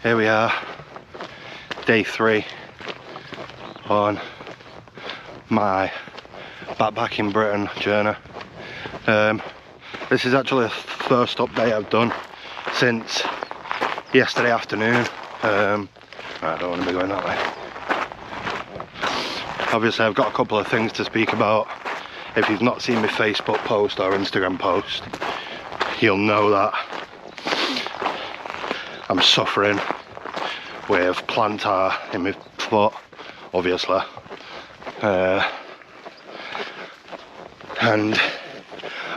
Here we are, day 3 on my backpacking Britain journey. This is actually the first update I've done since yesterday afternoon. I don't want to be going that way. Obviously I've got a couple of things to speak about. If you've not seen my Facebook post or Instagram post, you'll know that I'm suffering with plantar in my foot, obviously. And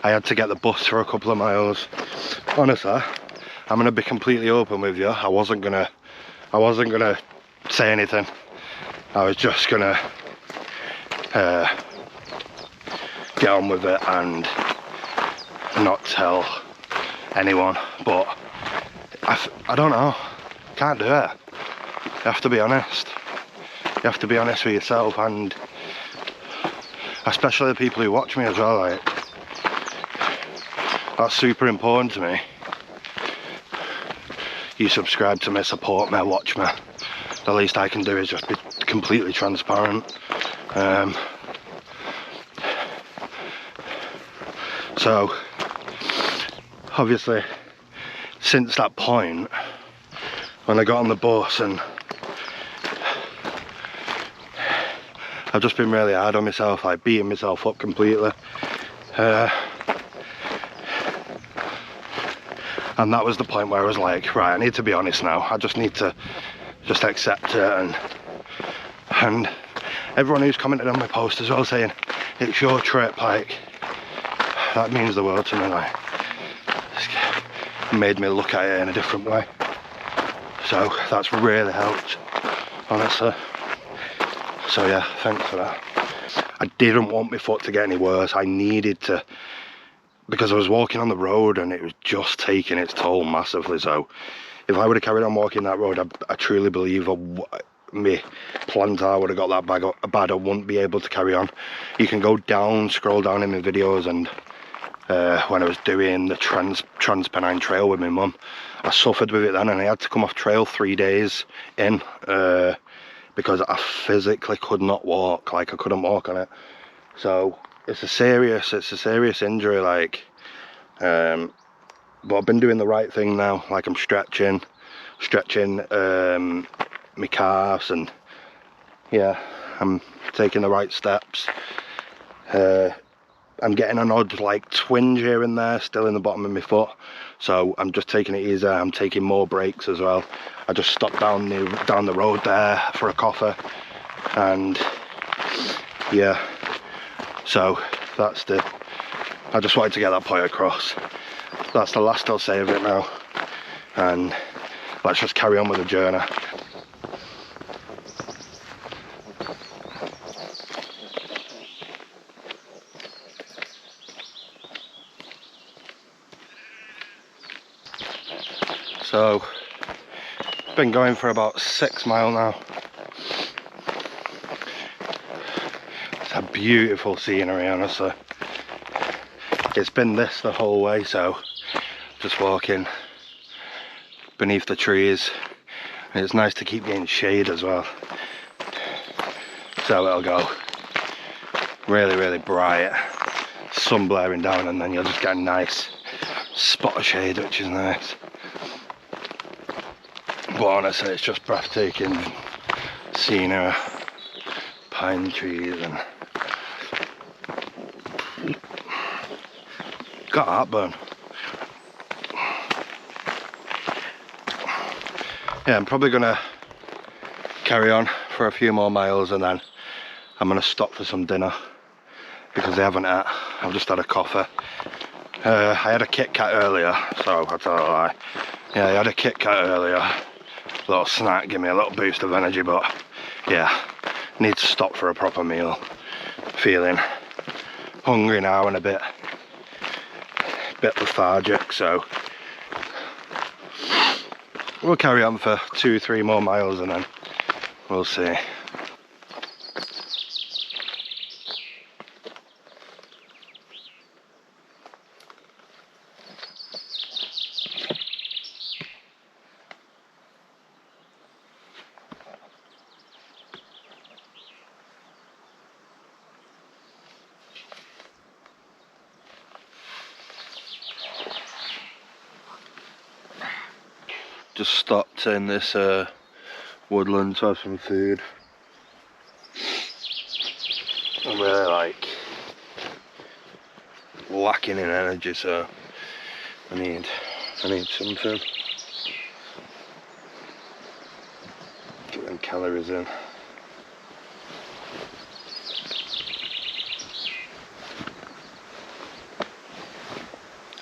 I had to get the bus for a couple of miles. Honestly, I'm gonna be completely open with you. I wasn't gonna say anything. I was just gonna get on with it and not tell anyone. But I don't know. Can't do it. You have to be honest. You have to be honest with yourself, and especially the people who watch me as well. Like, that's super important to me. You subscribe to me, support me, watch me. The least I can do is just be completely transparent. So obviously since that point, when I got on the bus, and I've just been really hard on myself, like beating myself up completely. And that was the point where I was like, right, I need to be honest now. I just need to just accept it. And everyone who's commented on my post as well saying, it's your trip, like, that means the world to me. Like, it's made me look at it in a different way. So that's really helped, honestly. So yeah, thanks for that. I didn't want my foot to get any worse. I needed to, because I was walking on the road and it was just taking its toll massively. So if I would have carried on walking that road, I truly believe my plantar would have got that bad. I wouldn't be able to carry on. You can go down, scroll down in my videos, and when I was doing the Transpennine Trail with my mum, I suffered with it then, and I had to come off trail 3 days in because I physically could not walk. Like, I couldn't walk on it. So it's a serious injury, like, but I've been doing the right thing now. Like, I'm stretching my calves, and yeah, I'm taking the right steps. I'm getting an odd like twinge here and there still in the bottom of my foot, so I'm just taking it easy. I'm taking more breaks as well. I just stopped down the road there for a coffee, and yeah, so that's I just wanted to get that point across. That's the last I'll say of it now, and let's just carry on with the journey. So, been going for about 6 miles now. It's a beautiful scenery, honestly. It's been this the whole way, so just walking beneath the trees. And it's nice to keep getting shade as well. So it'll go really, really bright, sun blaring down, and then you'll just get a nice spot of shade, which is nice. But honestly, it's just breathtaking scenery, pine trees, and got heartburn. Yeah, I'm probably gonna carry on for a few more miles, and then I'm gonna stop for some dinner because they haven't ate. I've just had a coffee. I had a Kit Kat earlier, so I tell a lie. Yeah, I had a Kit Kat earlier. Little snack, give me a little boost of energy, but yeah, need to stop for a proper meal. Feeling hungry now and a bit lethargic, so we'll carry on for 2-3 more miles and then we'll see. Just stopped in this woodland to have some food. I'm really like lacking in energy, so I need something. Get them calories in.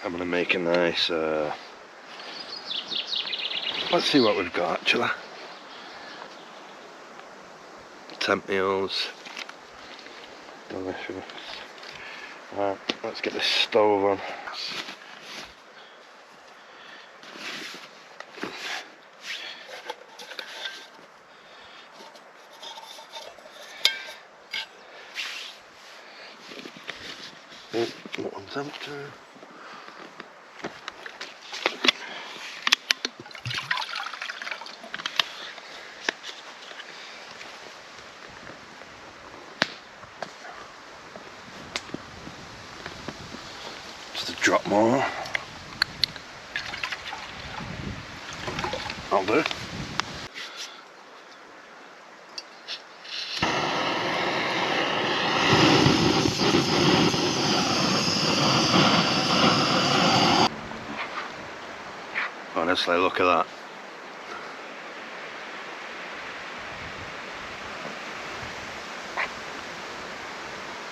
I'm gonna make a nice let's see what we've got actually. Temp meals. Delicious. Right, let's get this stove on. Oh, that one's empty. Just a drop more. I'll do. Honestly, look at that.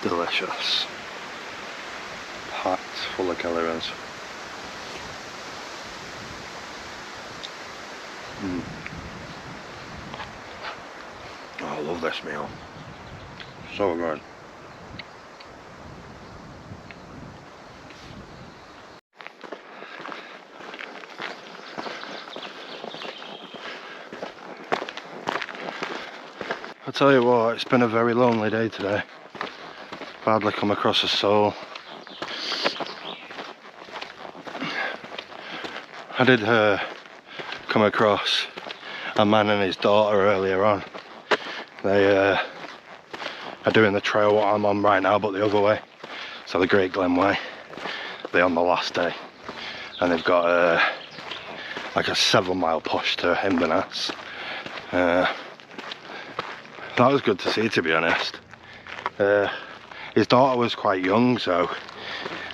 Delicious. Packed full of calories. Oh, I love this meal. So good. I tell you what, it's been a very lonely day today. I've hardly come across a soul. I did come across a man and his daughter earlier on. They are doing the trail what I'm on right now, but the other way. So the Great Glen Way. They're on the last day. And they've got like a 7-mile push to Inverness. That was good to see, to be honest. His daughter was quite young, so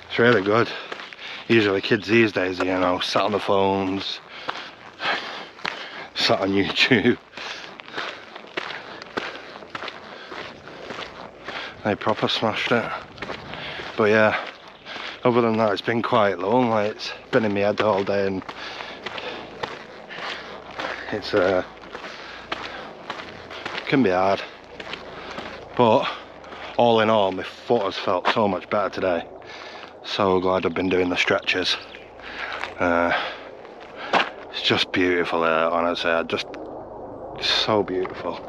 it's really good. Usually kids these days, you know, sat on the phones, sat on YouTube. They proper smashed it. But yeah, other than that, it's been quite lonely. It's been in my head all day, and it's can be hard. But all in all, my foot has felt so much better today. So glad I've been doing the stretches. It's just beautiful here, honestly. So beautiful.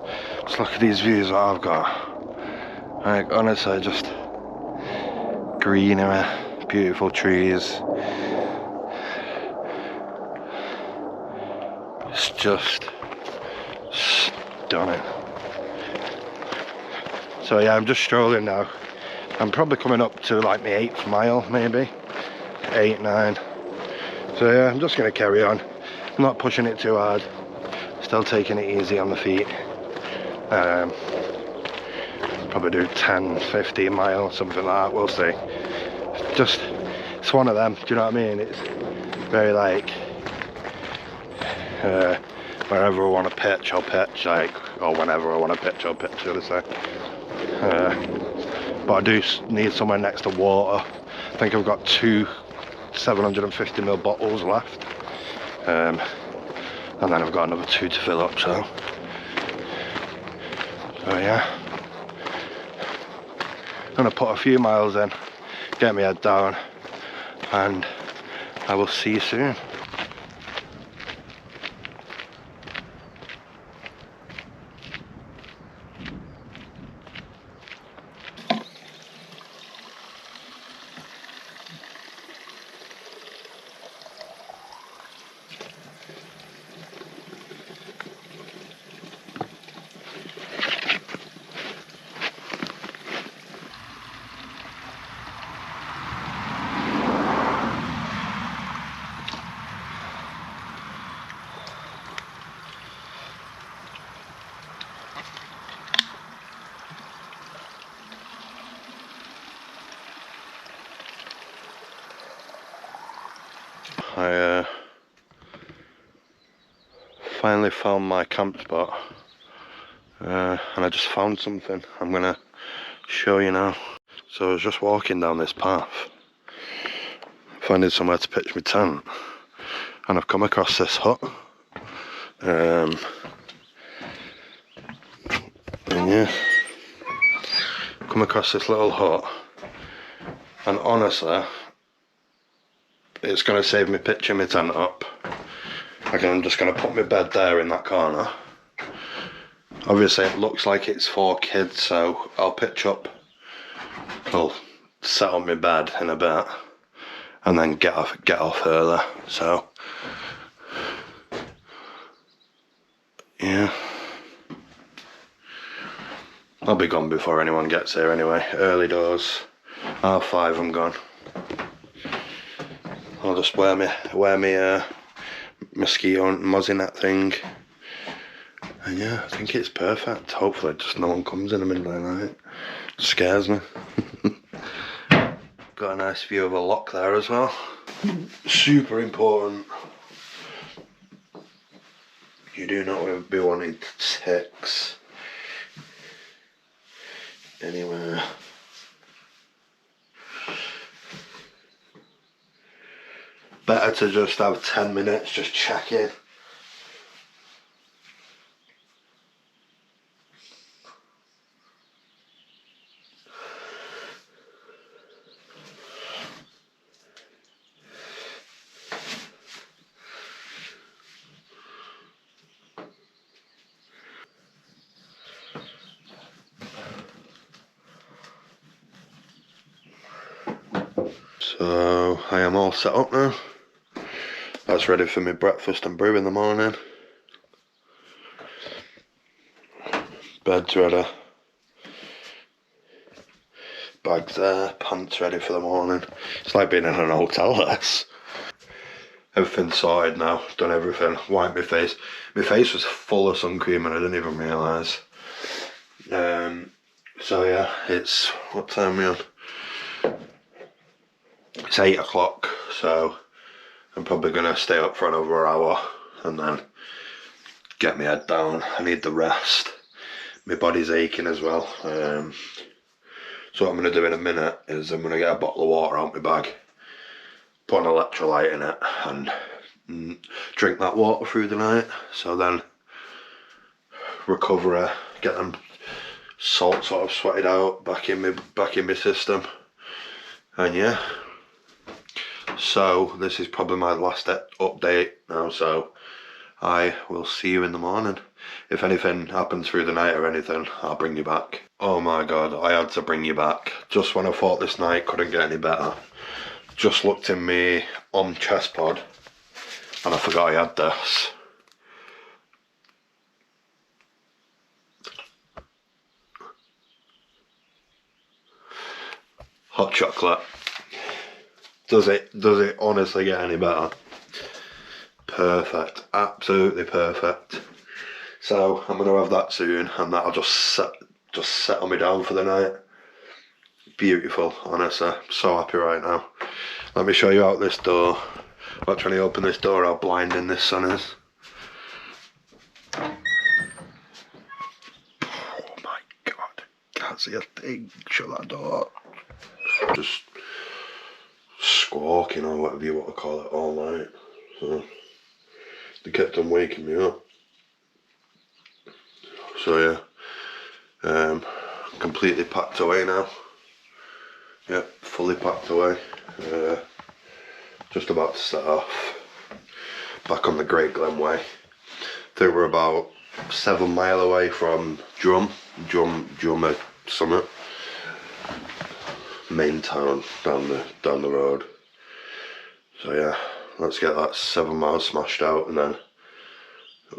Just look at these views that I've got. Like, honestly, just greenery, beautiful trees. It's just stunning. So yeah, I'm just strolling now. I'm probably coming up to like my 8th mile, maybe 8, 9. So yeah, I'm just gonna carry on. I'm not pushing it too hard. Still taking it easy on the feet. Probably do 10, 15 miles, something like that. We'll see. It's one of them. Do you know what I mean? It's very like wherever I want to pitch, I'll pitch. Like, or whenever I want to pitch, I'll pitch. Should I say? But I do need somewhere next to water. I think I've got 2 750ml bottles left, and then I've got another 2 to fill up. So yeah, I'm gonna put a few miles in, get my head down, and I will see you soon. finally found my camp spot, and I just found something I'm gonna show you now. So I was just walking down this path, finding somewhere to pitch my tent, and I've come across this hut. And yeah, come across this little hut, and honestly, it's going to save me pitching my tent up. I'm just going to put my bed there in that corner. Obviously it looks like it's for kids, so I'll pitch up, I'll set up my bed in a bit, and then get off early. So yeah, I'll be gone before anyone gets here anyway. Early doors, 5:30 I'm gone. I'll just wear me mosquito and mozzie net thing, and yeah, I think it's perfect. Hopefully just no one comes in the middle of the night. It scares me. Got a nice view of a lock there as well. Super important. You do not be wanting ticks anywhere. Better to just have 10 minutes, just check in. So I am all set up now. That's ready for me breakfast and brew in the morning. Bed's ready. Bags there, pants ready for the morning. It's like being in an hotel, this. Everything's sorted now, done everything. Wiped my face. My face was full of sun cream and I didn't even realise. So yeah, it's, what time are we on? It's 8 o'clock, so I'm probably going to stay up for another hour and then get my head down. I need the rest. My body's aching as well. So what I'm going to do in a minute is I'm going to get a bottle of water out my bag, put an electrolyte in it and drink that water through the night. So then recover, get them salt sort of sweated out back in my system. And yeah. So this is probably my last update now, so I will see you in the morning. If anything happens through the night or anything, I'll bring you back. Oh my god, I had to bring you back. Just when I thought this night couldn't get any better, just looked in me chest pod and I forgot I had this. Hot chocolate. Does it honestly get any better? Perfect, absolutely perfect. So I'm gonna have that soon, and that'll just settle me down for the night. Beautiful, honestly, so happy right now. Let me show you out this door. Watch when I open this door how blinding this sun is. Oh my god, can't see a thing. Shut that door. Just squawking or whatever you want to call it all night, so they kept on waking me up. So yeah, completely packed away now. Yep, fully packed away. Just about to set off back on the Great Glen Way. I think we're about 7 miles away from Drum Summit, main town down the road. So yeah, let's get that 7 miles smashed out, and then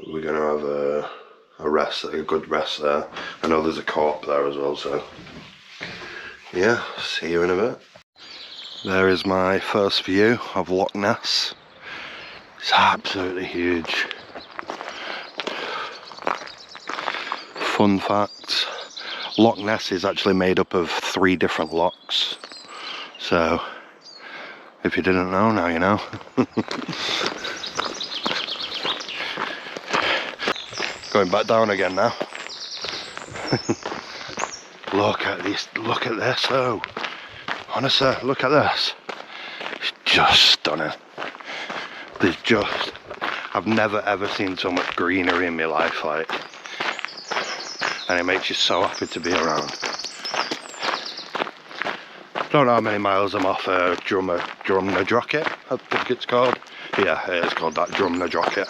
we're gonna have a good rest there. I know there's a co-op there as well, so yeah, see you in a bit. There is my first view of Loch Ness. It's absolutely huge. Fun fact, Loch Ness is actually made up of 3 different lochs. So, if you didn't know, now you know. Going back down again now. Look at this though. Honestly, look at this. It's just stunning. I've never ever seen so much greenery in my life, like, and it makes you so happy to be around. Don't know how many miles I'm off Drumnadrochit, I think it's called. Yeah, it is called that, Drumnadrochit.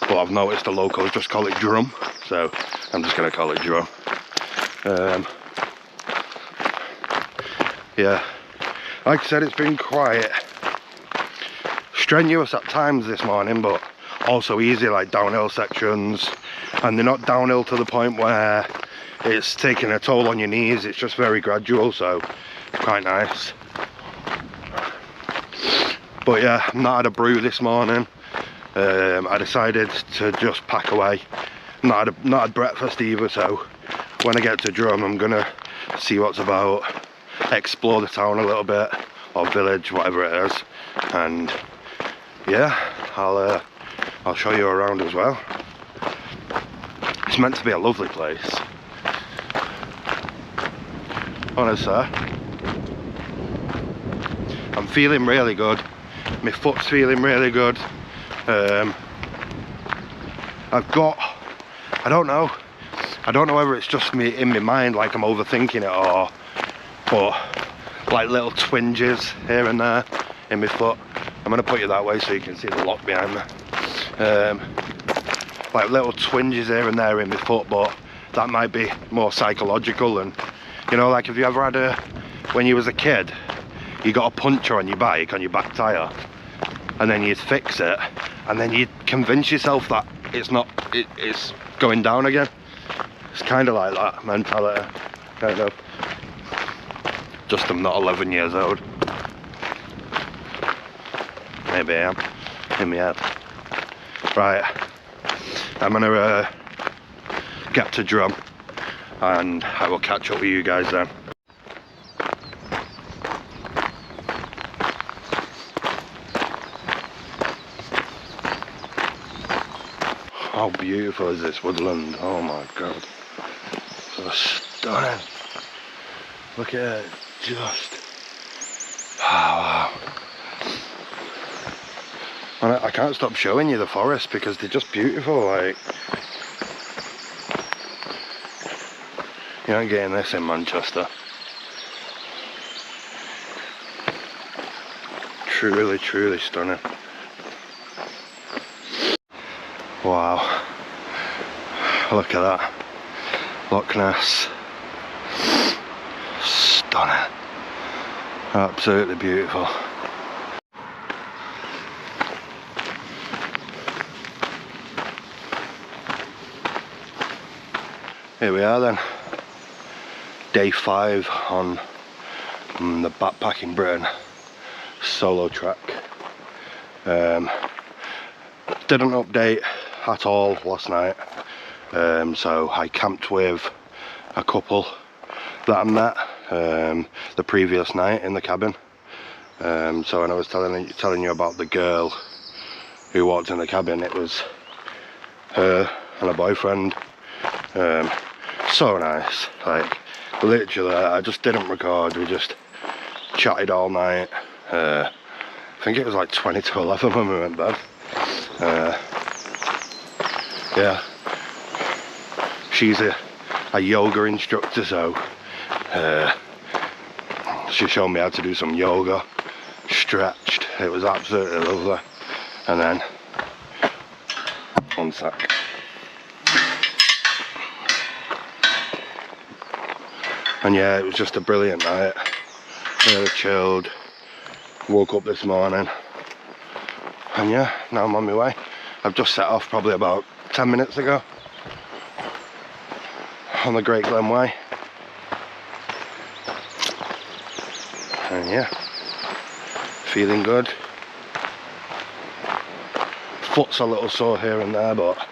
But I've noticed the locals just call it Drum, so I'm just going to call it Drum. Yeah, like I said, it's been quiet. Strenuous at times this morning, but also easy, like downhill sections. And they're not downhill to the point where it's taking a toll on your knees. It's just very gradual, so it's quite nice. But yeah, I've not had a brew this morning. I decided to just pack away. Not had breakfast either, so when I get to Drum, I'm gonna see what's about, explore the town a little bit, or village, whatever it is, and yeah, I'll show you around as well. It's meant to be a lovely place. Honestly, I'm feeling really good. My foot's feeling really good. I don't know whether it's just me in my mind, like I'm overthinking it, or but like little twinges here and there in my foot. I'm gonna put you that way so you can see the lock behind me. Like little twinges here and there in my foot, but that might be more psychological. And you know, like, have you ever had when you was a kid, you got a puncture on your bike, on your back tyre, and then you'd fix it, and then you'd convince yourself that it's going down again. It's kind of like that mentality, kind of. Just I'm not 11 years old. Maybe I am, in my head. Right, I'm gonna get to Drum, and I will catch up with you guys then. How beautiful is this woodland? Oh my god, so stunning. Look at it, just, wow. And I can't stop showing you the forest because they're just beautiful. Like, you ain't getting this in Manchester. Truly, truly stunning. Wow, look at that, Loch Ness, stunning, absolutely beautiful. Here we are then, day 5 on the Backpacking Britain solo trek. Didn't update at all last night, so I camped with a couple that I met the previous night in the cabin. So when I was telling you about the girl who walked in the cabin, it was her and her boyfriend. So nice, like literally I just didn't record, we just chatted all night. I think it was like 20 to 11 when we went bed. Yeah, she's a yoga instructor, so she showed me how to do some yoga, stretched, it was absolutely lovely. And then, one sec. And yeah, it was just a brilliant night, really chilled. Woke up this morning, and yeah, now I'm on my way. I've just set off probably about 10 minutes ago on the Great Glen Way. And yeah, feeling good. Foot's a little sore here and there, but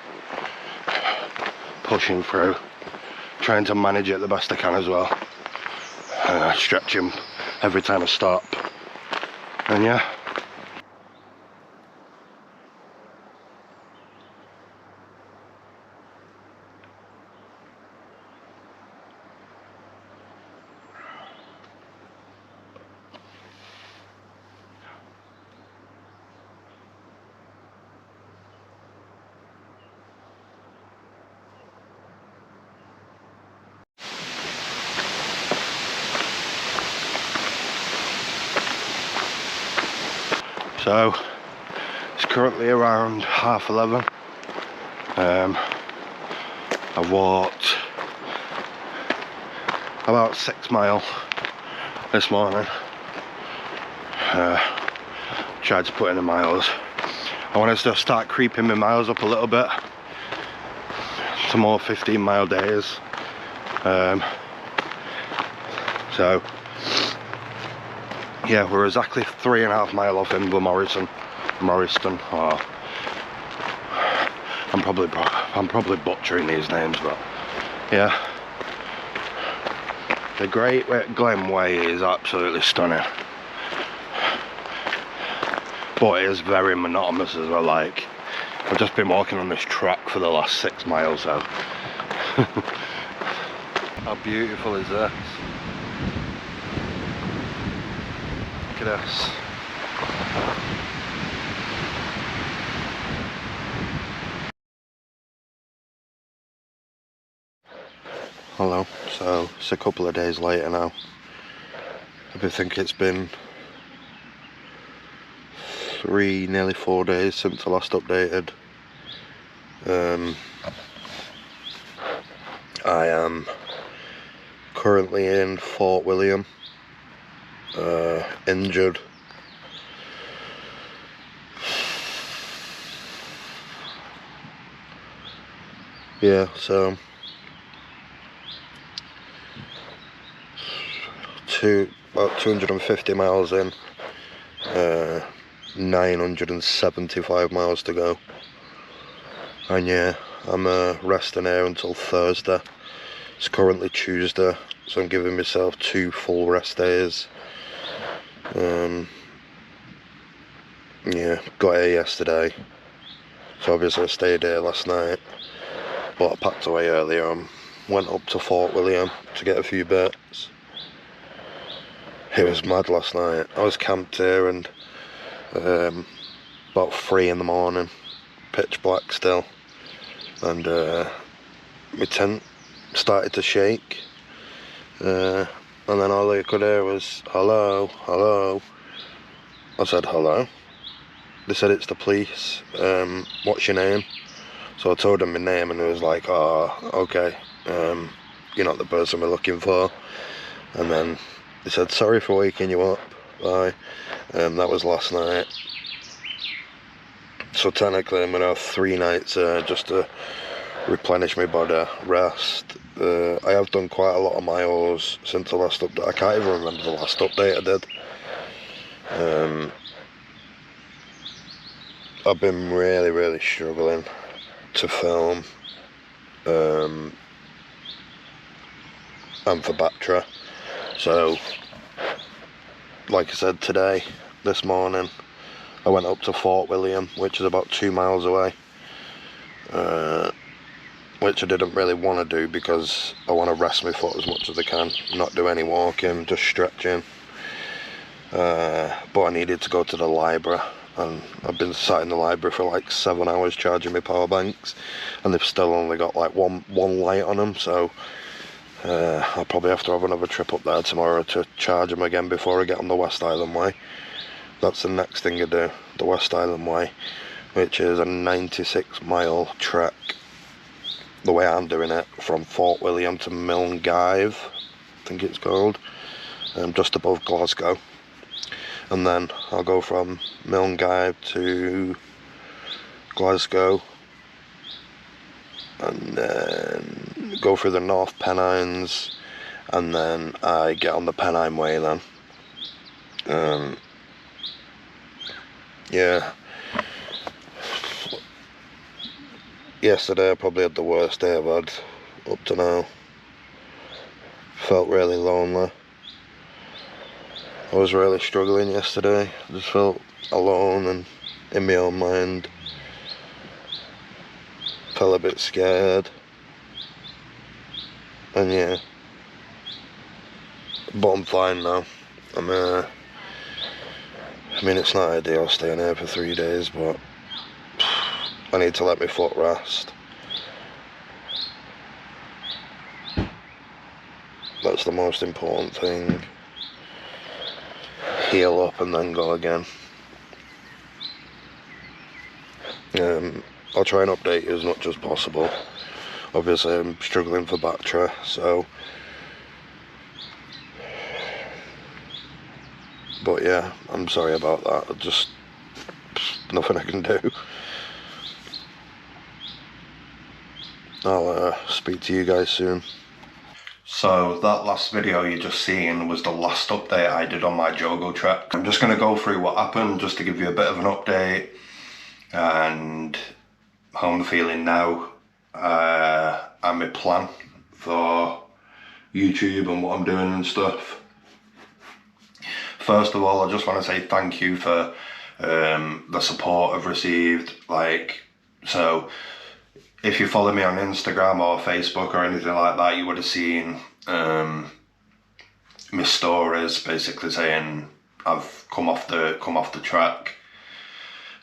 pushing through, trying to manage it the best I can as well. Stretching every time I stop, and yeah. So it's currently around 11:30. I walked about 6 miles this morning. Tried to put in the miles. I want to start creeping my miles up a little bit to more 15-mile days. So yeah, we're exactly 3.5 miles off Morriston. Oh, I'm probably butchering these names, but yeah. The Great Glen Way is absolutely stunning, but it is very monotonous as well. Like, I've just been walking on this track for the last 6 miles, so how beautiful is this? Look at this. Hello, so it's a couple of days later now. I think it's been nearly 4 days since I last updated. I am currently in Fort William, injured. Yeah, so about 250 miles in, 975 miles to go, and yeah, I'm resting here until Thursday. It's currently Tuesday, so I'm giving myself 2 full rest days. Yeah, got here yesterday, so obviously I stayed here last night, but I packed away earlier and went up to Fort William to get a few bits. It was mad last night. I was camped here and about 3 in the morning, pitch black still, and my tent started to shake, and then all I could hear was hello, hello. I said hello. They said it's the police. What's your name? So I told them my name, and it was like, oh, okay, you're not the person we're looking for. And then they said, sorry for waking you up, bye. That was last night. So technically I'm going to have 3 nights just to replenish my body, rest. I have done quite a lot of miles since the last update. I can't even remember the last update I did. I've been really struggling to film, and for battery. So, like I said, this morning, I went up to Fort William, which is about 2 miles away, which I didn't really want to do because I want to rest my foot as much as I can, not do any walking, just stretching. But I needed to go to the library, and I've been sat in the library for like 7 hours charging my power banks, and they've still only got like one light on them, so I'll probably have to have another trip up there tomorrow to charge them again before I get on the West Island Way. That's the next thing I do, the West Island Way, which is a 96-mile trek, the way I'm doing it, from Fort William to Milngave, I think it's called, just above Glasgow. And then I'll go from Milngave to Glasgow, and then go through the North Pennines, and then I get on the Pennine Way then. Yeah. Yesterday I probably had the worst day I've had up to now. Felt really lonely. I was really struggling yesterday. I just felt alone and in my own mind. Felt a bit scared. And yeah. But I'm fine now. I mean, it's not ideal staying here for 3 days, but I need to let my foot rest. That's the most important thing. Heal up and then go again. I'll try and update you as much as possible. Obviously I'm struggling for battery, so... But yeah, I'm sorry about that. Just nothing I can do. I'll speak to you guys soon. So that last video you just seen was the last update I did on my Jogo trek. I'm just going to go through what happened just to give you a bit of an update and how I'm feeling now and my plan for YouTube and what I'm doing and stuff. First of all, I just want to say thank you for the support I've received. So if you follow me on Instagram or Facebook or anything like that, you would have seen my stories basically saying I've come off the track,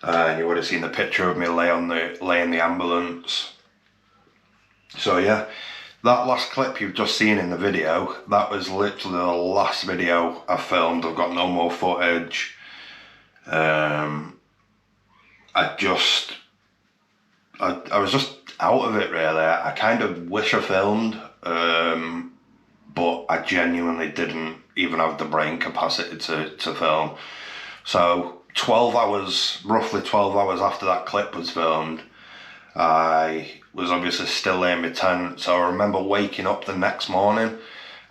and you would have seen the picture of me laying the ambulance. So yeah, that last clip you've just seen in the video, that was literally the last video I filmed. I've got no more footage. I was just out of it really. I kind of wish I filmed, but I genuinely didn't even have the brain capacity to film. So roughly 12 hours after that clip was filmed, I was obviously still in my tent. So I remember waking up the next morning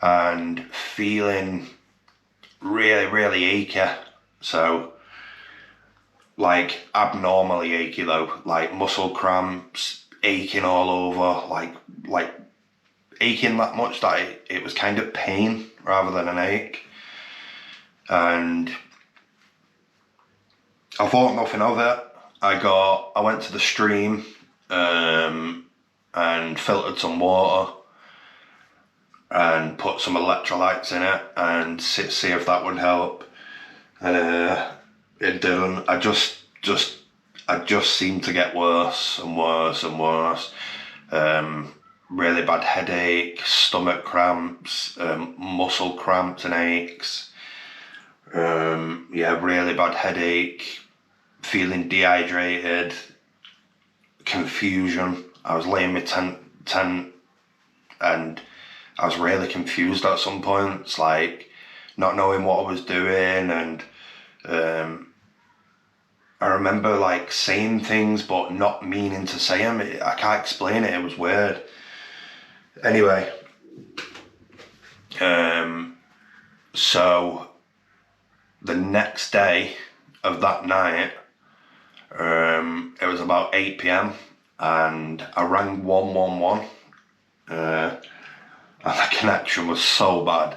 and feeling really, really achy. So like abnormally achy though, like muscle cramps, aching all over, like aching that much that it was kind of pain rather than an ache. And I thought nothing of it. I went to the stream and filtered some water and put some electrolytes in it and see if that would help. And it didn't. I just seemed to get worse and worse and worse. Really bad headache, stomach cramps, muscle cramps and aches. Yeah, really bad headache, feeling dehydrated, confusion. I was laying my tent and I was really confused at some points, like not knowing what I was doing, and I remember like saying things but not meaning to say them. I can't explain it, it was weird. Anyway, so the next day of that night, it was about 8 p.m. and I rang 111 and the connection was so bad.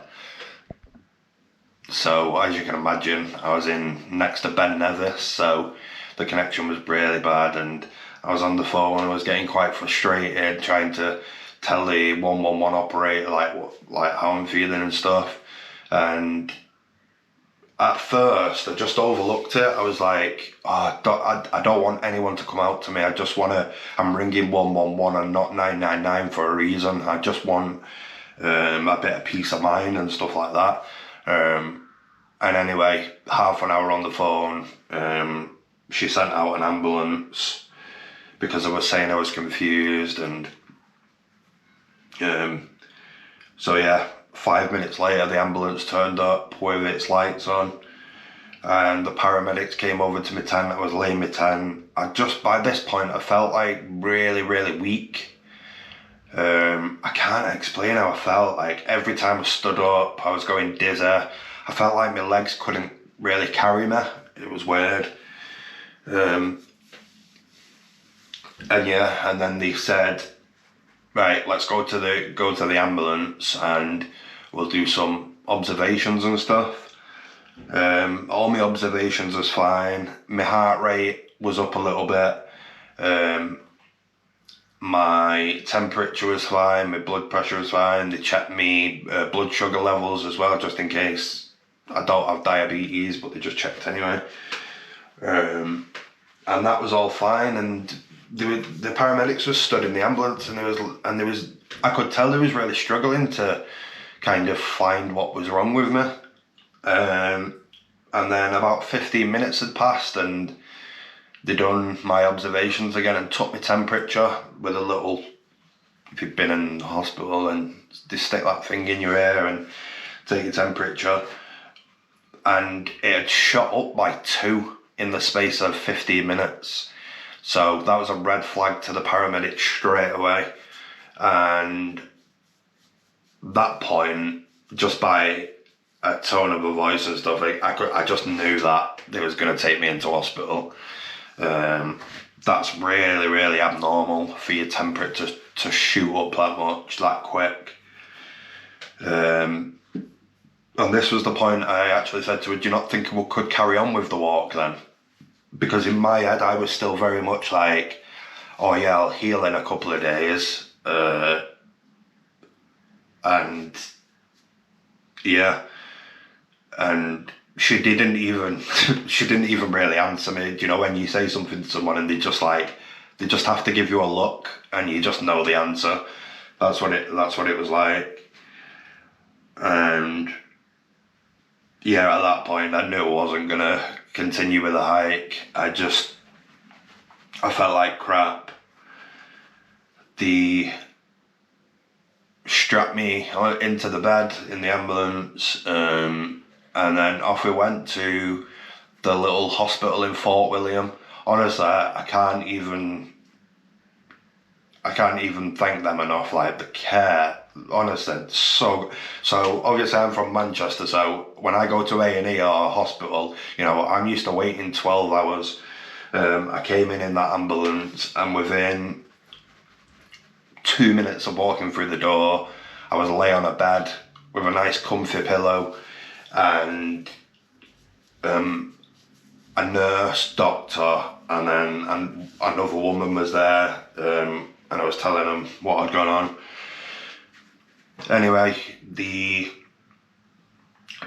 So as you can imagine, I was next to Ben Nevis, so the connection was really bad, and I was on the phone and I was getting quite frustrated trying to tell the 111 operator like how I'm feeling and stuff. And at first I just overlooked it. I was like, oh, I don't want anyone to come out to me. I'm ringing 111 and not 999 for a reason. I just want a bit of peace of mind and stuff like that. And anyway, half an hour on the phone, she sent out an ambulance because I was saying I was confused, and so yeah, 5 minutes later the ambulance turned up with its lights on and the paramedics came over to my tent. I was laying my tent. By this point I felt like really, really weak. I can't explain how I felt. Like every time I stood up I was going dizzy. I felt like my legs couldn't really carry me. It was weird. And then they said, right, let's go to the ambulance and we'll do some observations and stuff. All my observations was fine. My heart rate was up a little bit. My temperature was fine. My blood pressure was fine. They checked me blood sugar levels as well, just in case I don't have diabetes, but they just checked anyway. And that was all fine. And the paramedics were stood in the ambulance, and I could tell they was really struggling to kind of find what was wrong with me. And then about 15 minutes had passed and they done my observations again and took my temperature with a little, if you've been in the hospital and they stick that thing in your ear and take your temperature, and it had shot up by 2 in the space of 15 minutes. So that was a red flag to the paramedics straight away. And that point, just by a tone of a voice and stuff, I just knew that they was going to take me into hospital. That's really, really abnormal for your temperature to shoot up that much, that quick. And this was the point I actually said to her, do you not think we could carry on with the walk then? Because in my head, I was still very much like, oh yeah, I'll heal in a couple of days. And yeah, and she didn't even really answer me. You know, when you say something to someone and they just have to give you a look and you just know the answer. That's what it was like. And yeah, at that point I knew I wasn't gonna continue with the hike. I felt like crap. They strapped me into the bed in the ambulance, and then off we went to the little hospital in Fort William. Honestly, I can't even thank them enough. Like the care, honestly, so obviously I'm from Manchester, so when I go to A&E or a hospital, you know, I'm used to waiting 12 hours. I came in that ambulance, and within 2 minutes of walking through the door, I was lay on a bed with a nice comfy pillow, and a nurse, doctor, and then another woman was there, and I was telling them what had gone on. Anyway,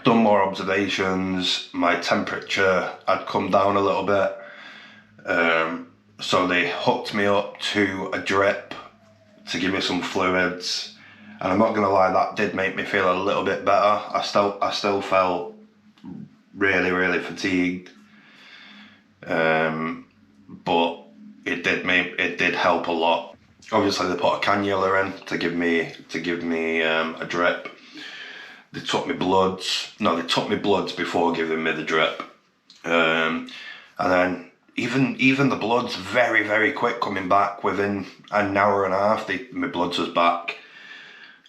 done more observations. My temperature had come down a little bit, so they hooked me up to a drip to give me some fluids, and I'm not gonna lie, that did make me feel a little bit better. I still felt really, really fatigued, but it did help a lot. Obviously, they put a cannula in to give me a drip. They took me bloods. No, they took me bloods before giving me the drip, and then even the bloods very, very quick coming back. Within an hour and a half, my bloods was back.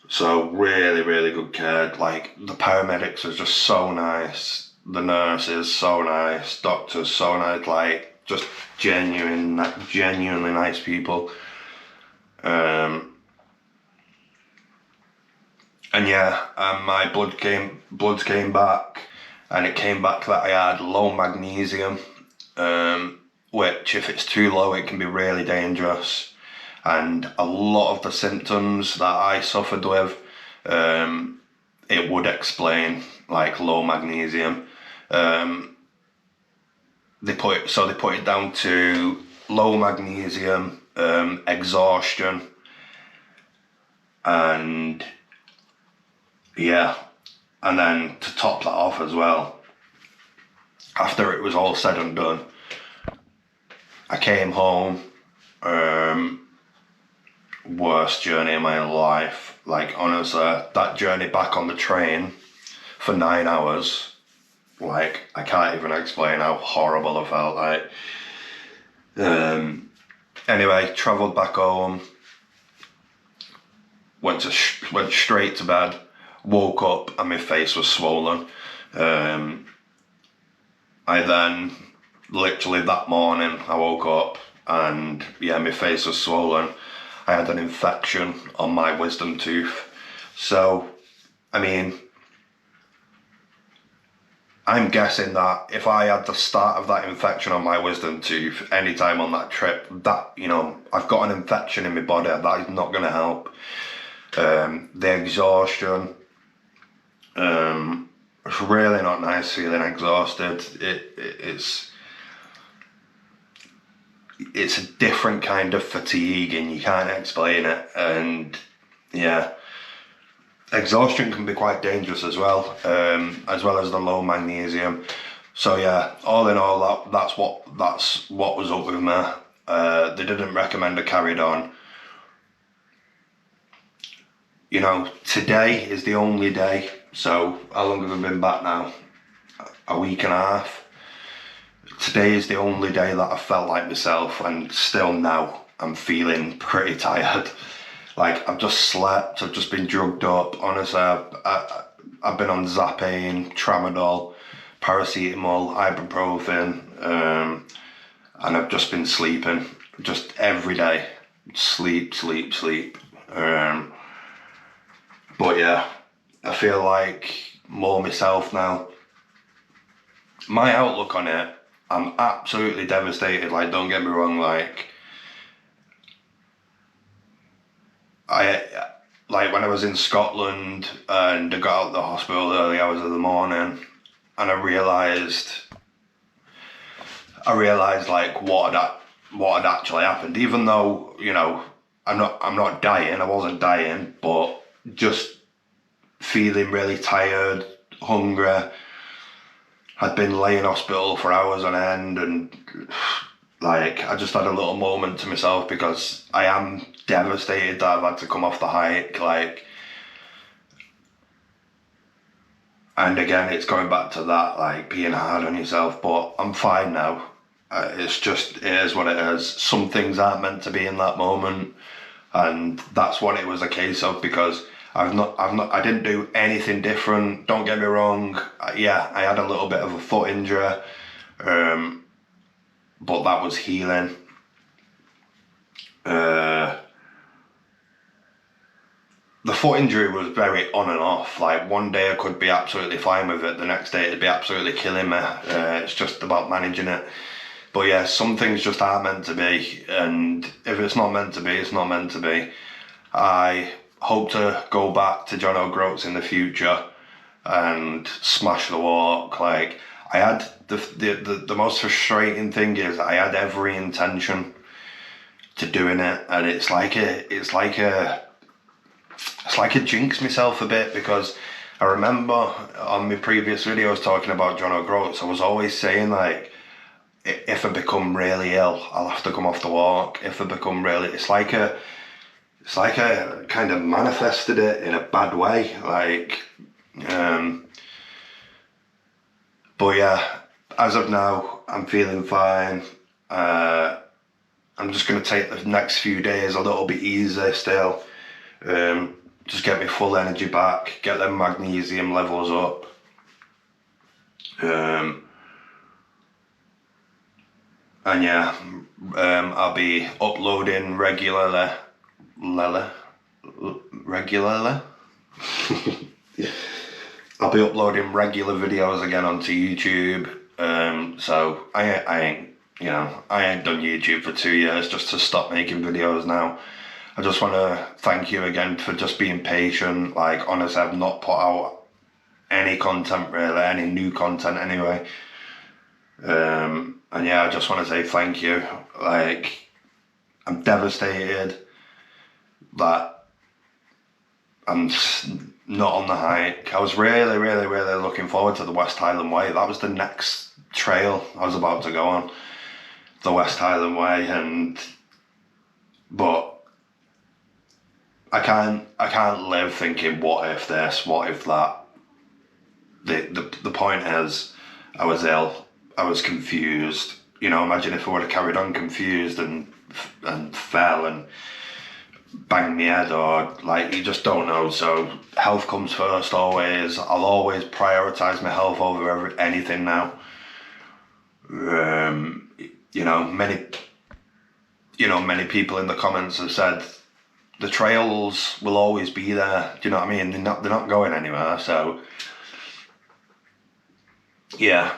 So really, really good care. Like the paramedics are just so nice. The nurses so nice. Doctors so nice. Like just genuinely nice people. And yeah, my bloods came back, and it came back that I had low magnesium, which if it's too low, it can be really dangerous. And a lot of the symptoms that I suffered with, it would explain like low magnesium. They put it down to low magnesium, exhaustion, and yeah, and then to top that off as well, after it was all said and done, I came home. Worst journey of my life. Like honestly, that journey back on the train for 9 hours, like I can't even explain how horrible I felt. Like anyway, travelled back home, went straight to bed, woke up and my face was swollen. I then literally that morning I woke up and yeah, my face was swollen. I had an infection on my wisdom tooth. So, I mean, I'm guessing that if I had the start of that infection on my wisdom tooth anytime on that trip, that, you know, I've got an infection in my body, that is not going to help. The exhaustion, it's really not nice feeling exhausted. It's a different kind of fatigue and you can't explain it. And yeah, exhaustion can be quite dangerous as well as the low magnesium. So yeah, all in all, that's what was up with me. They didn't recommend I carried on. You know, today is the only day. So how long have I been back now? A week and a half. Today is the only day that I felt like myself, and still now I'm feeling pretty tired. Like, I've just slept, I've just been drugged up. Honestly, I've been on Zappane, Tramadol, paracetamol, ibuprofen, and I've just been sleeping, just every day. Sleep, sleep, sleep. But yeah, I feel like more myself now. My outlook on it, I'm absolutely devastated. Like, don't get me wrong, like when I was in Scotland and I got out of the hospital early hours of the morning, and I realised like what had actually happened. Even though, you know, I'm not dying. I wasn't dying, but just feeling really tired, hungry. I'd been laying in hospital for hours on end, and like, I just had a little moment to myself because I am devastated that I've had to come off the hike. Like, and again, it's going back to that, like, being hard on yourself. But I'm fine now. It is what it is. Some things aren't meant to be in that moment, and that's what it was a case of, because I didn't do anything different. Don't get me wrong. Yeah, I had a little bit of a foot injury, but that was healing. The foot injury was very on and off. Like, one day I could be absolutely fine with it, the next day it'd be absolutely killing me. It's just about managing it. But yeah, some things just aren't meant to be, and if it's not meant to be, it's not meant to be. I hope to go back to John O'Groats in the future and smash the walk. Like, I had the most frustrating thing is I had every intention to doing it, and it's like a jinx myself a bit, because I remember on my previous videos talking about John O'Groats, I was always saying, like, if I become really ill, I'll have to come off the walk. If I become really, it's like I kind of manifested it in a bad way, like, but yeah, as of now, I'm feeling fine. I'm just going to take the next few days a little bit easier still. Just get my full energy back, get them magnesium levels up. And yeah, I'll be uploading regularly. I'll be uploading regular videos again onto YouTube. So I ain't done YouTube for 2 years, just to stop making videos now. I just want to thank you again for just being patient. Like, honestly, I've not put out any content really, any new content anyway. And yeah, I just want to say thank you. Like, I'm devastated that I'm not on the hike. I was really, really, really looking forward to the West Highland Way. That was the next trail I was about to go on, the West Highland Way, but I can't live thinking, what if this, what if that. The point is, I was ill, I was confused. You know, imagine if I would have carried on confused and fell and banged my head, or, like, you just don't know. So health comes first always. I'll always prioritise my health over anything now. Many people in the comments have said the trails will always be there. Do you know what I mean? They're not going anywhere. So yeah.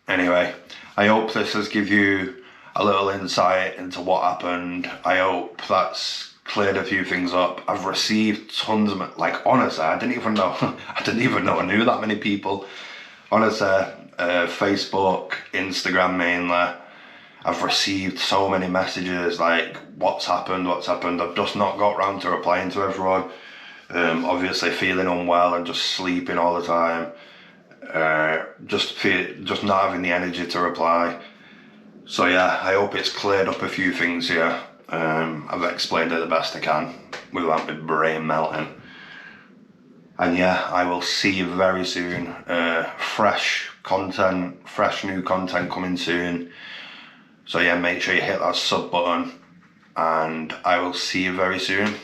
Anyway, I hope this has given you a little insight into what happened. I hope that's cleared a few things up. I've received tons of, like, honestly, I didn't even know I knew that many people. Honestly, Facebook, Instagram mainly, I've received so many messages like, what's happened. I've just not got round to replying to everyone. Obviously feeling unwell and just sleeping all the time. just not having the energy to reply. So yeah, I hope it's cleared up a few things here. I've explained it the best I can without my brain melting. And yeah, I will see you very soon. Fresh content, fresh new content coming soon. So yeah, make sure you hit that sub button, and I will see you very soon.